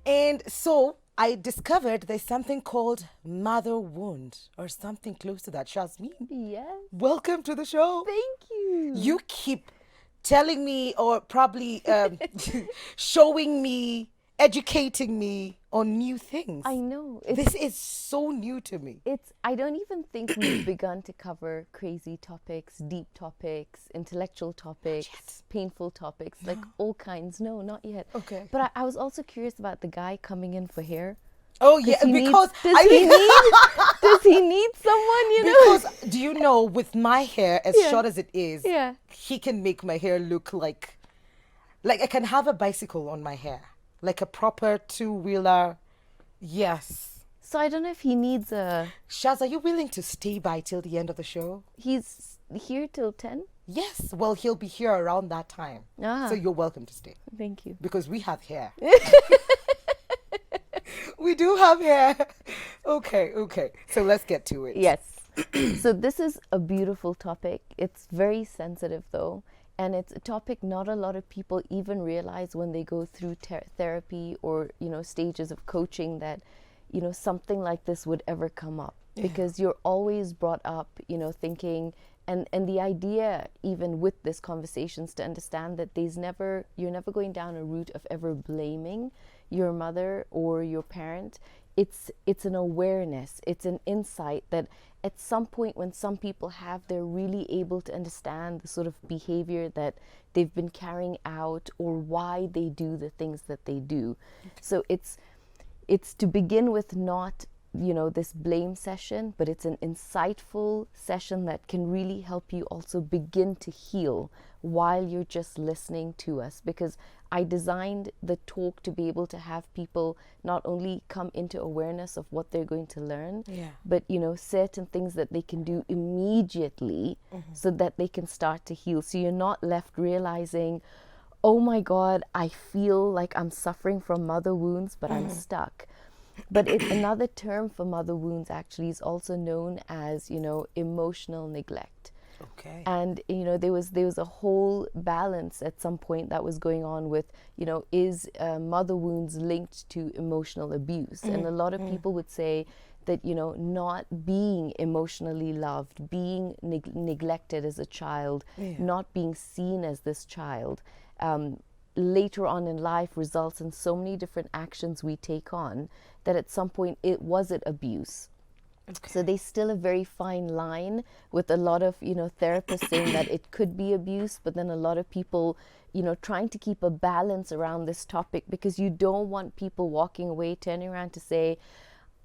And so I discovered there's something called mother wound or something close to that. Shazmin, Yes. welcome to the show. Thank you. You keep telling me or probably showing me, educating me on new things. I know. This is so new to me. I don't even think we've begun to cover crazy topics, deep topics, intellectual topics, painful topics, like all kinds. No, not yet. Okay. But I was also curious about the guy coming in for hair. Oh yeah, He because does he need does he need someone, you know? because do you know with my hair as Yeah. short as it is, Yeah. he can make my hair look like I can have a bicycle on my hair, like a proper two-wheeler. Yes. So I don't know if he needs a Shaz, are you willing to stay by till the end of the show? he's here till 10? Yes. Well, he'll be here around that time. Ah. So you're welcome to stay Thank you. because we have hair. We do have hair. Okay, okay. So let's get to it. Yes. So this is a beautiful topic. It's very sensitive though, and it's a topic not a lot of people even realize when they go through therapy or, you know, stages of coaching that, you know, something like this would ever come up because you're always brought up, you know, thinking and the idea even with this conversations to understand that you're never going down a route of ever blaming your mother or your parent. It's an awareness, it's an insight that at some point when some people they're really able to understand the sort of behavior that they've been carrying out or why they do the things that they do. So it's to begin with not, you know, this blame session, but it's an insightful session that can really help you also begin to heal while you're just listening to us, because I designed the talk to be able to have people not only come into awareness of what they're going to learn, but, you know, certain things that they can do immediately so that they can start to heal. So you're not left realizing, oh my God, I feel like I'm suffering from mother wounds, but I'm stuck. But another term for mother wounds actually is also known as, you know, emotional neglect. Okay. And, you know, there was a whole balance at some point that was going on with, you know, is mother wounds linked to emotional abuse? And a lot of people would say that, you know, not being emotionally loved, being neglected as a child, not being seen as this child, later on in life results in so many different actions we take on that at some point it abuse. Okay. So there's still a very fine line with a lot of, you know, therapists saying that it could be abuse, but then a lot of people, you know, trying to keep a balance around this topic because you don't want people walking away, turning around to say,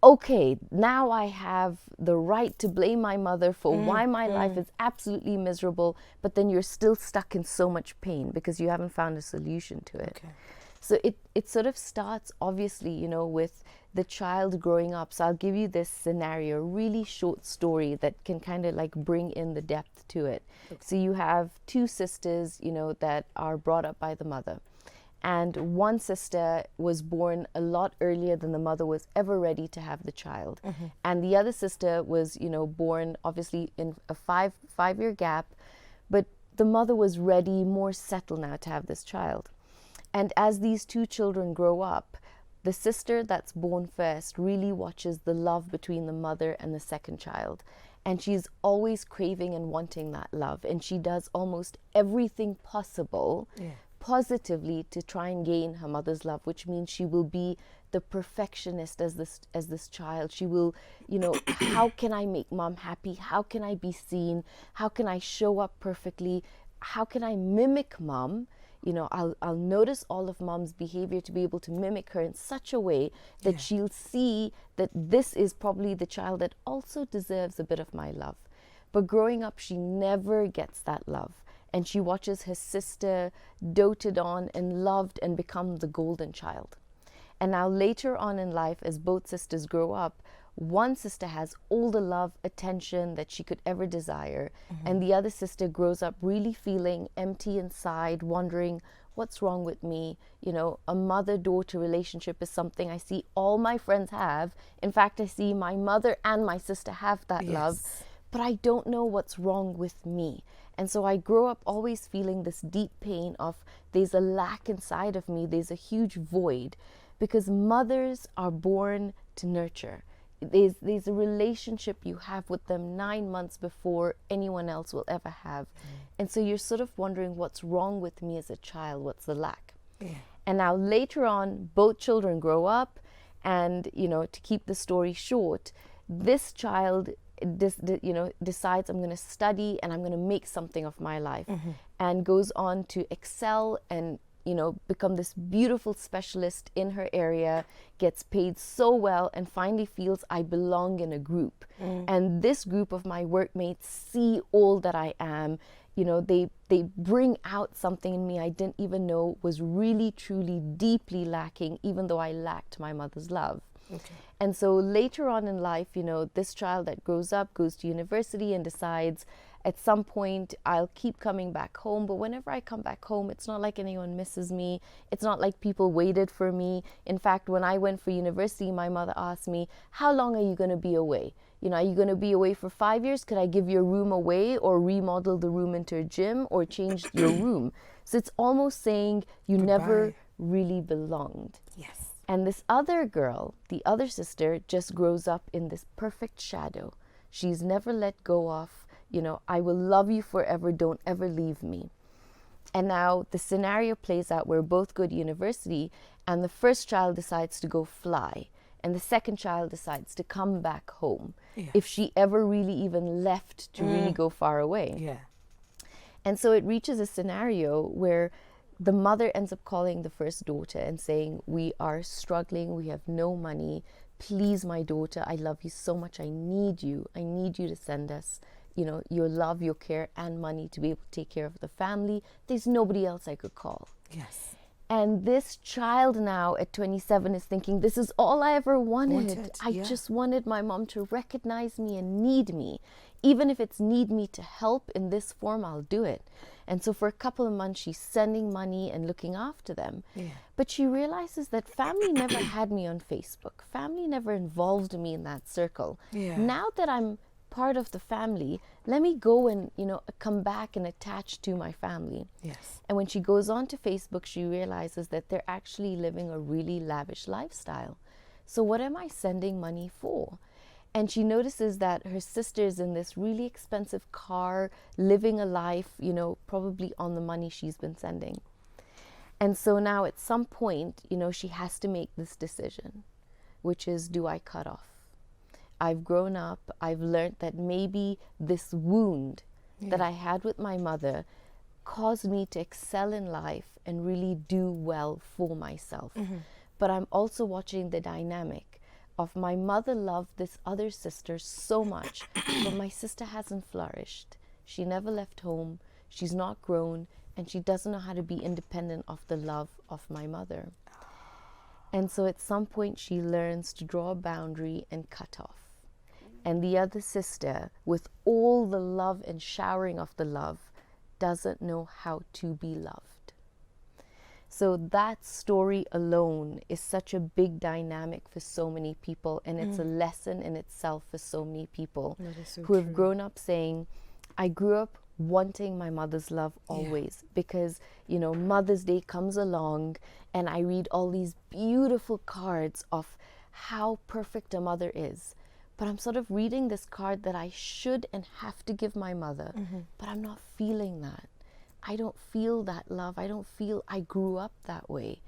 okay, now I have the right to blame my mother for why my life is absolutely miserable, but then you're still stuck in so much pain because you haven't found a solution to it. Okay. So it sort of starts, obviously, you know, with the child growing up. So I'll give you this scenario, really short story that can kind of like bring in the depth to it. Okay. So you have two sisters, you know, that are brought up by the mother. And one sister was born a lot earlier than the mother was ever ready to have the child. And the other sister was, you know, born obviously in a five-year gap, but the mother was ready, more settled now to have this child. And as these two children grow up, the sister that's born first really watches the love between the mother and the second child. And she's always craving and wanting that love. And she does almost everything possible positively to try and gain her mother's love, which means she will be the perfectionist as this child. She will, you know, how can I make mom happy? How can I be seen? How can I show up perfectly? How can I mimic mom? You know, I'll notice all of mom's behavior to be able to mimic her in such a way that she'll see that this is probably the child that also deserves a bit of my love. But growing up, she never gets that love. And she watches her sister doted on and loved and become the golden child. And now later on in life, as both sisters grow up, one sister has all the love, attention that she could ever desire. And the other sister grows up really feeling empty inside, wondering, what's wrong with me? You know, a mother-daughter relationship is something I see all my friends have. In fact, I see my mother and my sister have that love, but I don't know what's wrong with me. And so I grow up always feeling this deep pain of there's a lack inside of me, there's a huge void. because mothers are born to nurture. There's a relationship you have with them 9 months before anyone else will ever have. And so you're sort of wondering, what's wrong with me as a child? What's the lack? And now later on, both children grow up, and to keep the story short, this child decides, I'm going to study and I'm going to make something of my life, and goes on to excel and become this beautiful specialist in her area, gets paid so well, and finally feels I belong in a group. And this group of my workmates see all that I am. They bring out something in me I didn't even know was really, truly, deeply lacking, even though I lacked my mother's love. And so later on in life, this child that grows up, goes to university and decides, at some point I'll keep coming back home, but whenever I come back home, it's not like anyone misses me. It's not like people waited for me. In fact, when I went for university, my mother asked me, how long are you going to be away? Are you going to be away for 5 years? Could I give your room away, or remodel the room into a gym, or change your room? So it's almost saying you never really belonged. Yes. And this other girl, the other sister, just grows up in this perfect shadow. She's never let go of, I will love you forever, don't ever leave me. And now the scenario plays out where both go to university, and the first child decides to go fly, and the second child decides to come back home, if she ever really even left to really go far away. And so it reaches a scenario where the mother ends up calling the first daughter and saying, we are struggling, we have no money, please, my daughter, I love you so much, I need you to send us your love, your care, and money to be able to take care of the family. There's nobody else I could call. Yes. And this child now at 27 is thinking, this is all I ever wanted. I just wanted my mom to recognize me and need me. Even if it's need me to help in this form, I'll do it. And so for a couple of months, she's sending money and looking after them. But she realizes that family never had me on Facebook. Family never involved me in that circle. Now that I'm part of the family, let me go and come back and attach to my family. And when she goes on to Facebook, she realizes that they're actually living a really lavish lifestyle. So what am I sending money for? And she notices that her sister's in this really expensive car, living a life, probably on the money she's been sending. And so now at some point, she has to make this decision, which is, do I cut off? I've grown up, I've learned that maybe this wound that I had with my mother caused me to excel in life and really do well for myself. But I'm also watching the dynamic of my mother loved this other sister so much, but my sister hasn't flourished. She never left home, she's not grown, and she doesn't know how to be independent of the love of my mother. And so at some point she learns to draw a boundary and cut off. And the other sister, with all the love and showering of the love, doesn't know how to be loved. So that story alone is such a big dynamic for so many people, and it's a lesson in itself for so many people who have grown up saying, I grew up wanting my mother's love always, because Mother's Day comes along and I read all these beautiful cards of how perfect a mother is, but I'm sort of reading this card that I should and have to give my mother, but I'm not feeling that. I don't feel that love. I don't feel I grew up that way.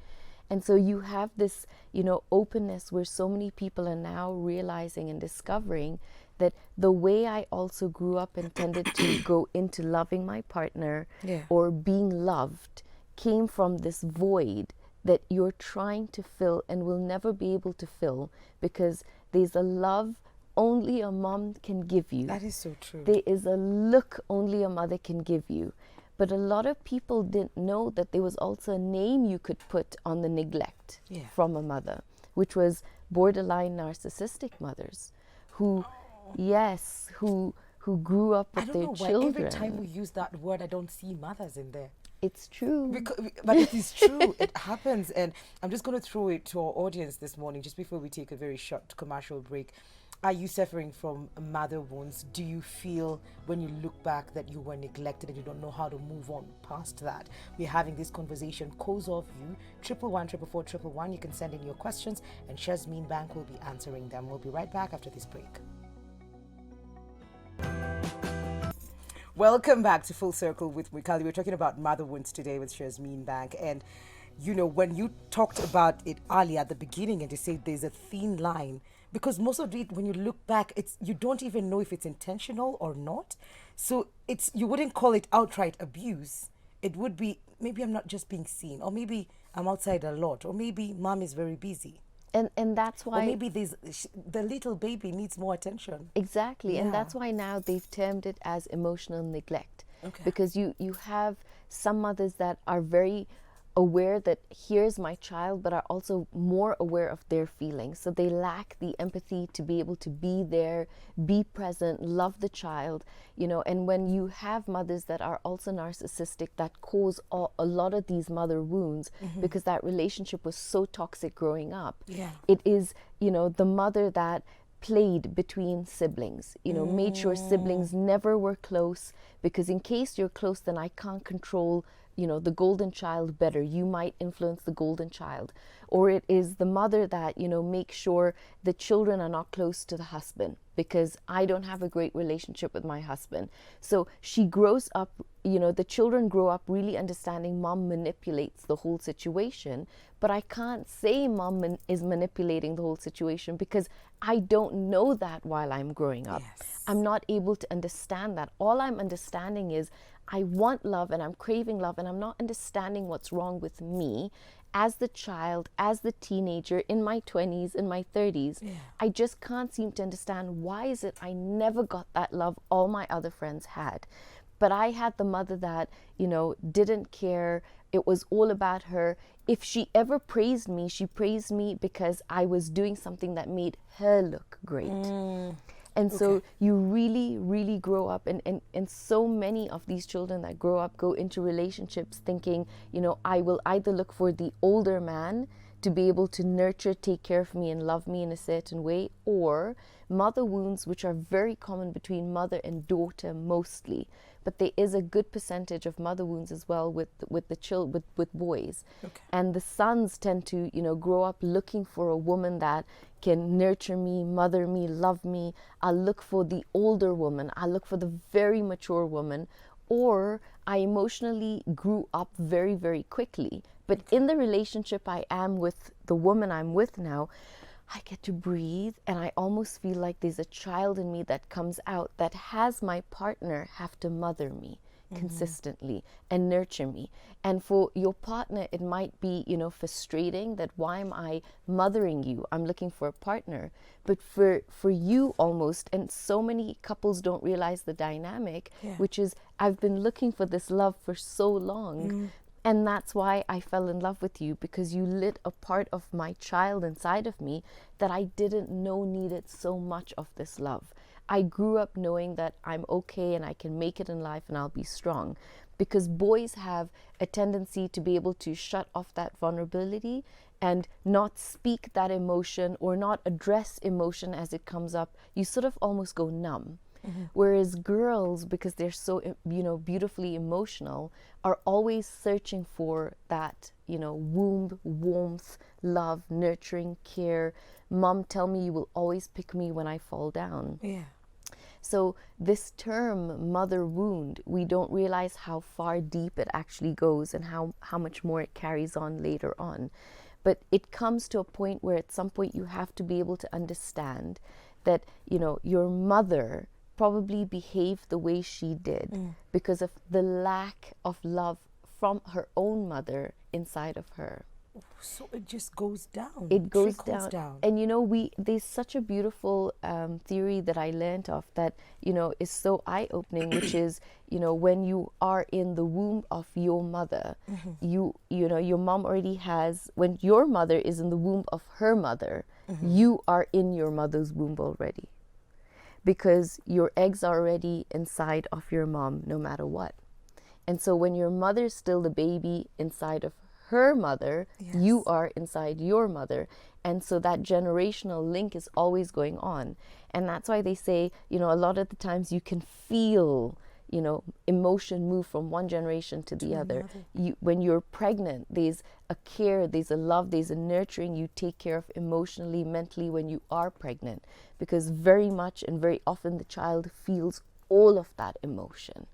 And so you have this, openness where so many people are now realizing and discovering that the way I also grew up and tended to go into loving my partner or being loved came from this void that you're trying to fill and will never be able to fill, because there's a love only a mom can give you. That is so true. There is a look only a mother can give you. But a lot of people didn't know that there was also a name you could put on the neglect from a mother, which was borderline narcissistic mothers who, who grew up with their children. I don't know why every time we use that word, I don't see mothers in there. It's true. But it is true. It happens. And I'm just going to throw it to our audience this morning, just before we take a very short commercial break. Are you suffering from mother wounds? Do you feel when you look back that you were neglected and you don't know how to move on past that? We're having this conversation. Calls of you, 111 You can send in your questions and Shazmeen Bank will be answering them. We'll be right back after this break. Welcome back to Full Circle with Wikali. We're talking about mother wounds today with Shazmeen Bank. And, you know, when you talked about it earlier at the beginning and you said there's a thin line, because most of it, when you look back, it's you don't even know if it's intentional or not. So you wouldn't call it outright abuse. It would be, maybe I'm not just being seen, or maybe I'm outside a lot, or maybe mom is very busy. And that's Or why maybe the little baby needs more attention. exactly, and Yeah. that's why now they've termed it as emotional neglect. Okay. Because you have some mothers that are very aware that here's my child, but are also more aware of their feelings. So they lack the empathy to be able to be there, be present, love the child, you know. And when you have mothers that are also narcissistic, that cause a lot of these mother wounds because that relationship was so toxic growing up. Yeah. It is, you know, the mother that played between siblings, you know, made sure siblings never were close, because in case you're close, then I can't control, you know, the golden child better. You might influence the golden child. Or it is the mother that, you know, makes sure the children are not close to the husband because I don't have a great relationship with my husband. So she grows up, you know, the children grow up really understanding mom manipulates the whole situation, but I can't say mom is manipulating the whole situation because I don't know that while I'm growing up. Yes. I'm not able to understand that. All I'm understanding is I want love and I'm craving love, and I'm not understanding what's wrong with me as the child, as the teenager, in my 20s, in my 30s. Yeah. I just can't seem to understand why is it I never got that love all my other friends had. But I had the mother that, you know, didn't care. It was all about her. If she ever praised me, she praised me because I was doing something that made her look great. And so you really, really grow up, and so many of these children that grow up go into relationships thinking, you know, I will either look for the older man to be able to nurture, take care of me and love me in a certain way, or mother wounds, which are very common between mother and daughter mostly. But there is a good percentage of mother wounds as well with boys. Okay. And the sons tend to, you know, grow up looking for a woman that can nurture me, mother me, love me. I'll look for the older woman. I'll look for the very mature woman. Or I emotionally grew up very, very quickly. But in the relationship I am with, the woman I'm with now, I get to breathe, and I almost feel like there's a child in me that comes out that has my partner have to mother me consistently and nurture me. And for your partner, it might be, you know, frustrating that why am I mothering you? I'm looking for a partner. But for you almost, and so many couples don't realize the dynamic, which is I've been looking for this love for so long. And that's why I fell in love with you, because you lit a part of my child inside of me that I didn't know needed so much of this love. I grew up knowing that I'm okay and I can make it in life and I'll be strong, because boys have a tendency to be able to shut off that vulnerability and not speak that emotion or not address emotion as it comes up. You sort of almost go numb. Whereas girls, because they're so, you know, beautifully emotional, are always searching for that, you know, womb, warmth, love, nurturing, care. Mom, tell me you will always pick me when I fall down. Yeah. So this term, mother wound, we don't realize how far deep it actually goes and how much more it carries on later on. But it comes to a point where at some point you have to be able to understand that, you know, your mother probably behaved the way she did because of the lack of love from her own mother inside of her. So it just goes down. It goes trickles down. And you know, there's such a beautiful theory that I learned of that, you know, is so eye-opening, which is, you know, when you are in the womb of your mother, you know, your mom already has, when your mother is in the womb of her mother, you are in your mother's womb already, because your eggs are already inside of your mom no matter what. And so when your mother's still the baby inside of her mother, you Yes. are inside your mother. And so that generational link is always going on. And that's why they say, you know, a lot of the times you can feel, you know, emotion move from one generation to the other. When you're pregnant, there's a care, there's a love, there's a nurturing you take care of emotionally, mentally when you are pregnant, because very much and very often the child feels all of that emotion.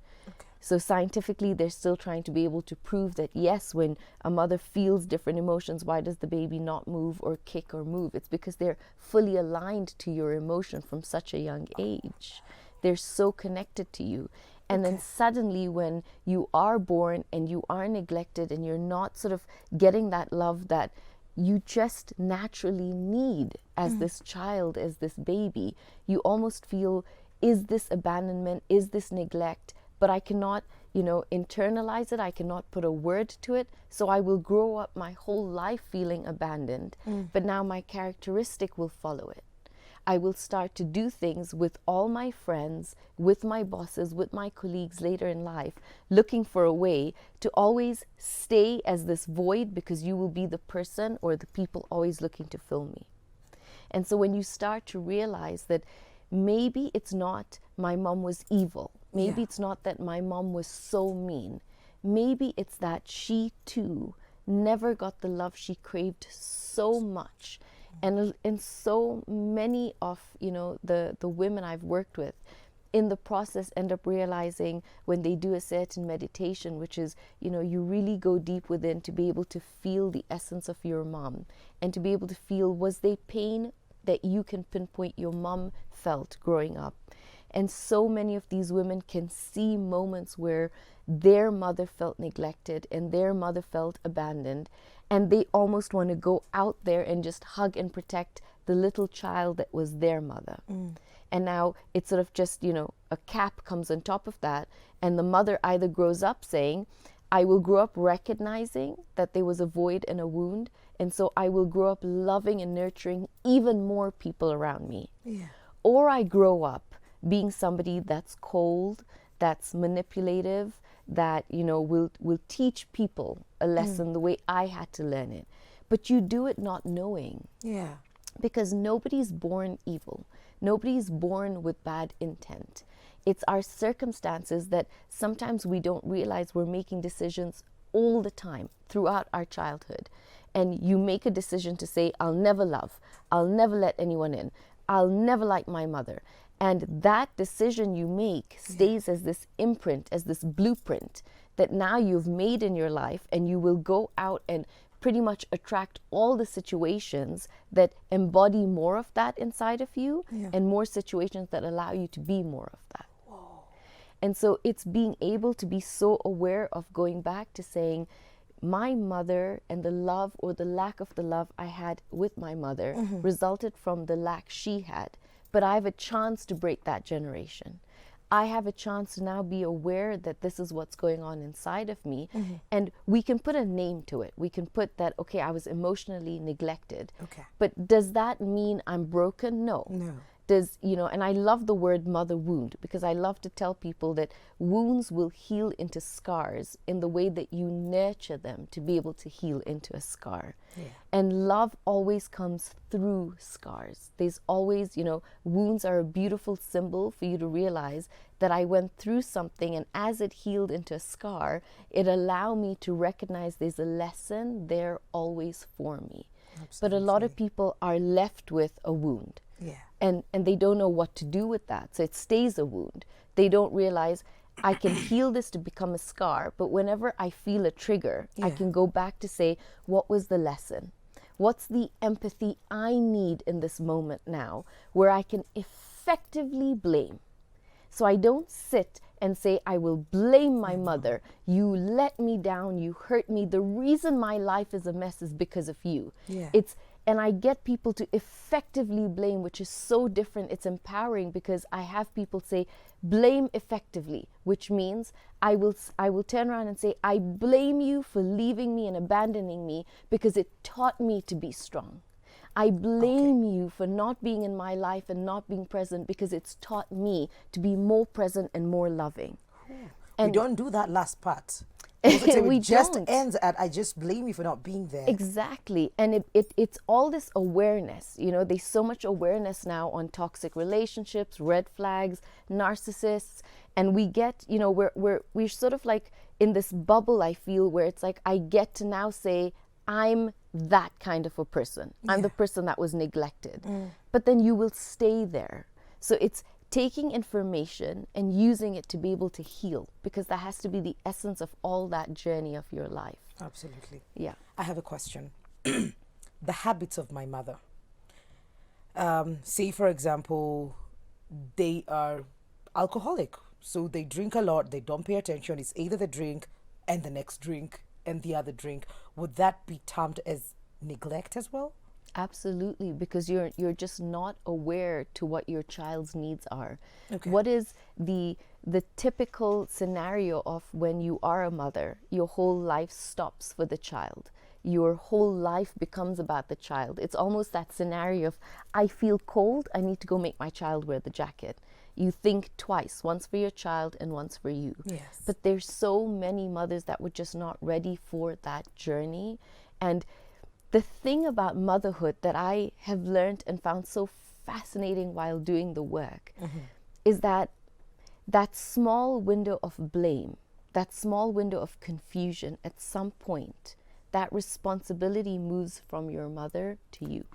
So scientifically, they're still trying to be able to prove that, yes, when a mother feels different emotions, why does the baby not move or kick or move? It's because they're fully aligned to your emotion from such a young age. They're so connected to you. And then suddenly when you are born and you are neglected and you're not sort of getting that love that you just naturally need as this child, as this baby, you almost feel, is this abandonment? Is this neglect? But I cannot, you know, internalize it. I cannot put a word to it. So I will grow up my whole life feeling abandoned. But now my characteristic will follow it. I will start to do things with all my friends, with my bosses, with my colleagues later in life, looking for a way to always stay as this void, because you will be the person or the people always looking to fill me. And so when you start to realize that maybe it's not my mom was evil, maybe it's not that my mom was so mean, maybe it's that she too never got the love she craved so much. And so many of, you know, the women I've worked with in the process end up realizing when they do a certain meditation, which is, you know, you really go deep within to be able to feel the essence of your mom and to be able to feel, was there pain that you can pinpoint your mom felt growing up? And so many of these women can see moments where their mother felt neglected and their mother felt abandoned, and they almost want to go out there and just hug and protect the little child that was their mother. And now it's sort of just, you know, a cap comes on top of that, and the mother either grows up saying, I will grow up recognizing that there was a void and a wound, and so I will grow up loving and nurturing even more people around me. Or I grow up being somebody that's cold, that's manipulative, that, you know, will teach people a lesson the way I had to learn it. But you do it not knowing. Because nobody's born evil. Nobody's born with bad intent. It's our circumstances that sometimes we don't realize we're making decisions all the time throughout our childhood. And you make a decision to say, I'll never love, I'll never let anyone in, I'll never like my mother. And that decision you make stays as this imprint, as this blueprint that now you've made in your life, and you will go out and pretty much attract all the situations that embody more of that inside of you, and more situations that allow you to be more of that. And so it's being able to be so aware of going back to saying, my mother and the love or the lack of the love I had with my mother resulted from the lack she had. But I have a chance to break that generation. I have a chance to now be aware that this is what's going on inside of me. And we can put a name to it. We can put that, okay, I was emotionally neglected. But does that mean I'm broken? No. Does, you know, and I love the word mother wound, because I love to tell people that wounds will heal into scars in the way that you nurture them to be able to heal into a scar. And love always comes through scars. There's always, you know, wounds are a beautiful symbol for you to realize that I went through something, and as it healed into a scar, it allowed me to recognize there's a lesson there always for me. But a lot of people are left with a wound. And they don't know what to do with that. So it stays a wound. They don't realize I can heal this to become a scar, but whenever I feel a trigger, I can go back to say, what was the lesson? What's the empathy I need in this moment now, where I can effectively blame? So I don't sit and say, I will blame my mother. You let me down, you hurt me. The reason my life is a mess is because of you. And I get people to effectively blame, which is so different. It's empowering, because I have people say, blame effectively, which means I will turn around and say, I blame you for leaving me and abandoning me because it taught me to be strong. I blame you for not being in my life and not being present because it's taught me to be more present and more loving. And we don't do that last part. Positive, We it just don't. ends at I just blame you for not being there. Exactly. And it's all this awareness. You know, there's so much awareness now on toxic relationships, red flags, narcissists. And we get, you know, we're sort of like in this bubble, I feel, where it's like I get to now say, I'm that kind of a person. I'm the person that was neglected. But then you will stay there. So it's taking information and using it to be able to heal, because that has to be the essence of all that journey of your life. Absolutely. Yeah. I have a question. The habits of my mother. Say, for example, they are alcoholic. So they drink a lot, they don't pay attention. It's either the drink and the next drink and the other drink. Would that be termed as neglect as well? Absolutely, because you're just not aware to what your child's needs are. Okay. What is the typical scenario of when you are a mother? Your whole life stops for the child. Your whole life becomes about the child. It's almost that scenario of, I feel cold, I need to go make my child wear the jacket. You think twice, once for your child and once for you. Yes. But there's so many mothers that were just not ready for that journey. And the thing about motherhood that I have learned and found so fascinating while doing the work is that small window of blame, that small window of confusion, at some point, that responsibility moves from your mother to you.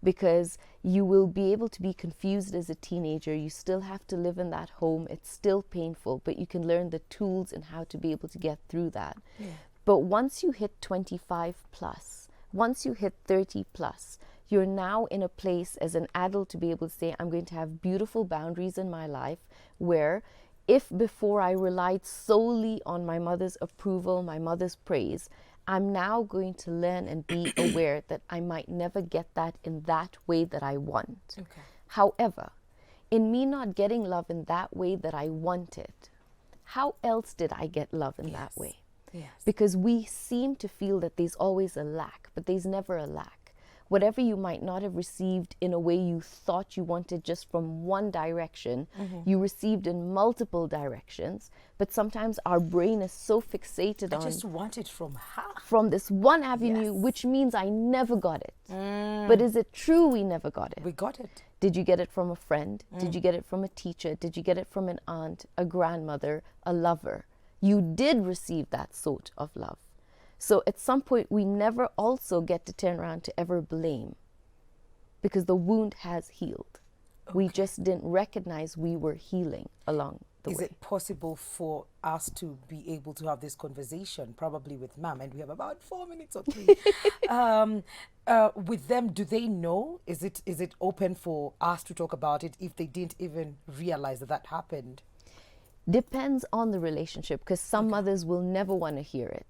Because you will be able to be confused as a teenager. You still have to live in that home. It's still painful, but you can learn the tools and how to be able to get through that. Yeah. But once you hit 25 plus, once you hit 30 plus, you're now in a place as an adult to be able to say, I'm going to have beautiful boundaries in my life where, if before I relied solely on my mother's approval, my mother's praise, I'm now going to learn and be aware that I might never get that in that way that I want. Okay. However, in me not getting love in that way that I wanted, how else did I get love in that way? Yes. Because we seem to feel that there's always a lack, but there's never a lack. Whatever you might not have received in a way you thought you wanted just from one direction, you received in multiple directions. But sometimes our brain is so fixated I on just want it from her. from this one avenue, Yes. which means I never got it. But is it true we never got it? We got it. Did you get it from a friend? Did you get it from a teacher? Did you get it from an aunt, a grandmother, a lover? You did receive that sort of love. So at some point, we never also get to turn around to ever blame, because the wound has healed. We just didn't recognize we were healing along the Is way. it possible for us to be able to have this conversation, probably with mom, and we have about 4 minutes or 3, with them? Do they know? Is it open for us to talk about it if they didn't even realize that happened? Depends on the relationship, because some mothers will never want to hear it.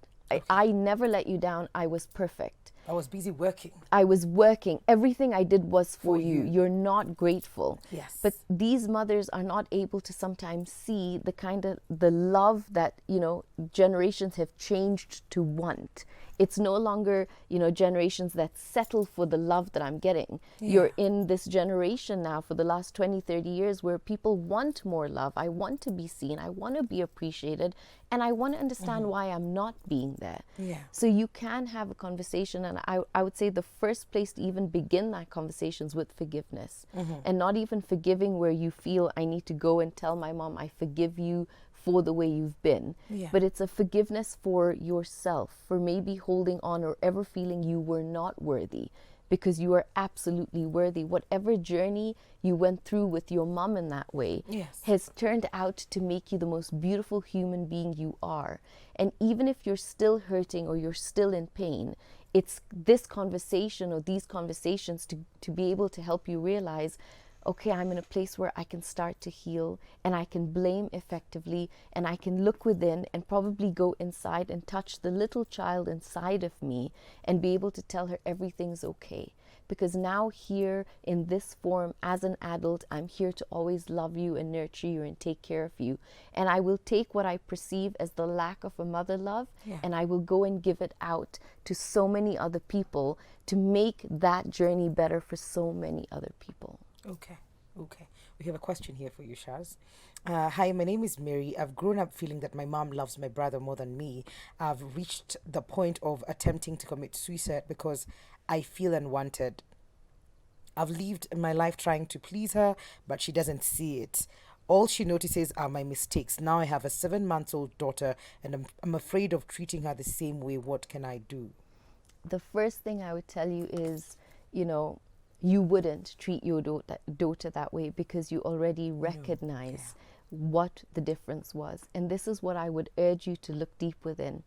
I never let you down. I was perfect. I was busy working. I was working. Everything I did was for you. you. You're not grateful. Yes. But these mothers are not able to sometimes see the kind of the love that, you know, generations have changed to want. It's no longer, you know, generations that settle for the love that I'm getting. You're in this generation now for the last 20, 30 years where people want more love. I want to be seen. I want to be appreciated. And I want to understand why I'm not being there. Yeah. So you can have a conversation. And I would say the first place to even begin that conversation is with forgiveness. And not even forgiving where you feel I need to go and tell my mom I forgive you for the way you've been. Yeah. But it's a forgiveness for yourself, for maybe holding on or ever feeling you were not worthy, because you are absolutely worthy. Whatever journey you went through with your mom in that way Yes. has turned out to make you the most beautiful human being you are. And even if you're still hurting or you're still in pain, it's this conversation or these conversations to be able to help you realize, okay, I'm in a place where I can start to heal and I can blame effectively and I can look within and probably go inside and touch the little child inside of me and be able to tell her everything's okay. Because now here in this form as an adult, I'm here to always love you and nurture you and take care of you. And I will take what I perceive as the lack of a mother love and I will go and give it out to so many other people to make that journey better for so many other people. Okay. We have a question here for you, Shaz. Hi, my name is Mary. I've grown up feeling that my mom loves my brother more than me. I've reached the point of attempting to commit suicide because I feel unwanted. I've lived my life trying to please her, but she doesn't see it. All she notices are my mistakes. Now I have a 7 month old daughter and I'm afraid of treating her the same way. What can I do? The first thing I would tell you is, you know, you wouldn't treat your daughter that way because you already recognize what the difference was. And this is what I would urge you to look deep within.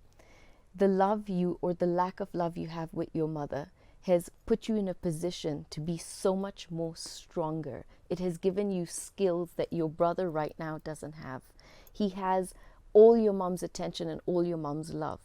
The love you or the lack of love you have with your mother has put you in a position to be so much more stronger. It has given you skills that your brother right now doesn't have. He has all your mom's attention and all your mom's love.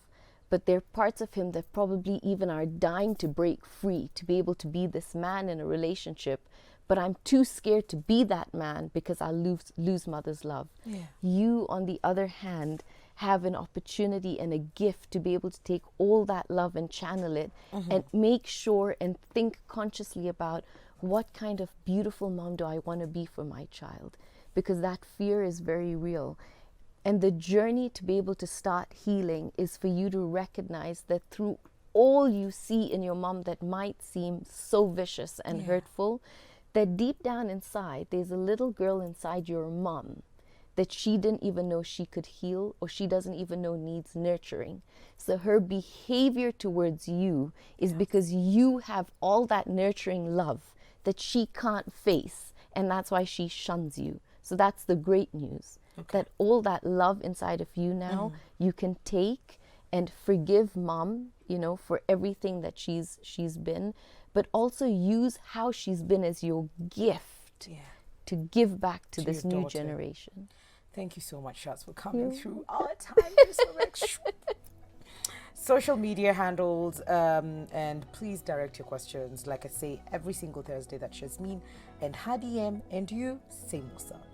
But there are parts of him that probably even are dying to break free, to be able to be this man in a relationship. But I'm too scared to be that man because I'll lose mother's love. Yeah. You, on the other hand, have an opportunity and a gift to be able to take all that love and channel it and make sure and think consciously about what kind of beautiful mom do I want to be for my child, because that fear is very real. And the journey to be able to start healing is for you to recognize that through all you see in your mom that might seem so vicious and hurtful, that deep down inside, there's a little girl inside your mom that she didn't even know she could heal, or she doesn't even know needs nurturing. So her behavior towards you is because you have all that nurturing love that she can't face, and that's why she shuns you. So that's the great news. That all that love inside of you now, you can take and forgive mom, you know, for everything that she's been, but also use how she's been as your gift to give back to this your new daughter. generation. Thank you so much, Shaz, for coming through our time. You're so extra. Social media handles, and please direct your questions. Like I say, every single Thursday, that Shazmeen and her DM, and you, same what's up.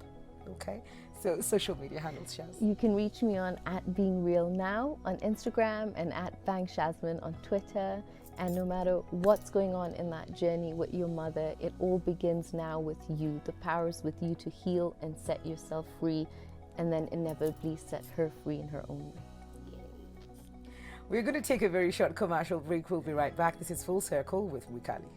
Okay? So, social media handles, Shaz. You can reach me on @BeingRealNow on Instagram and @BangShazmin on Twitter. And no matter what's going on in that journey with your mother, it all begins now with you. The power is with you to heal and set yourself free, and then inevitably set her free in her own way. We're going to take a very short commercial break. We'll be right back. This is Full Circle with Wikali.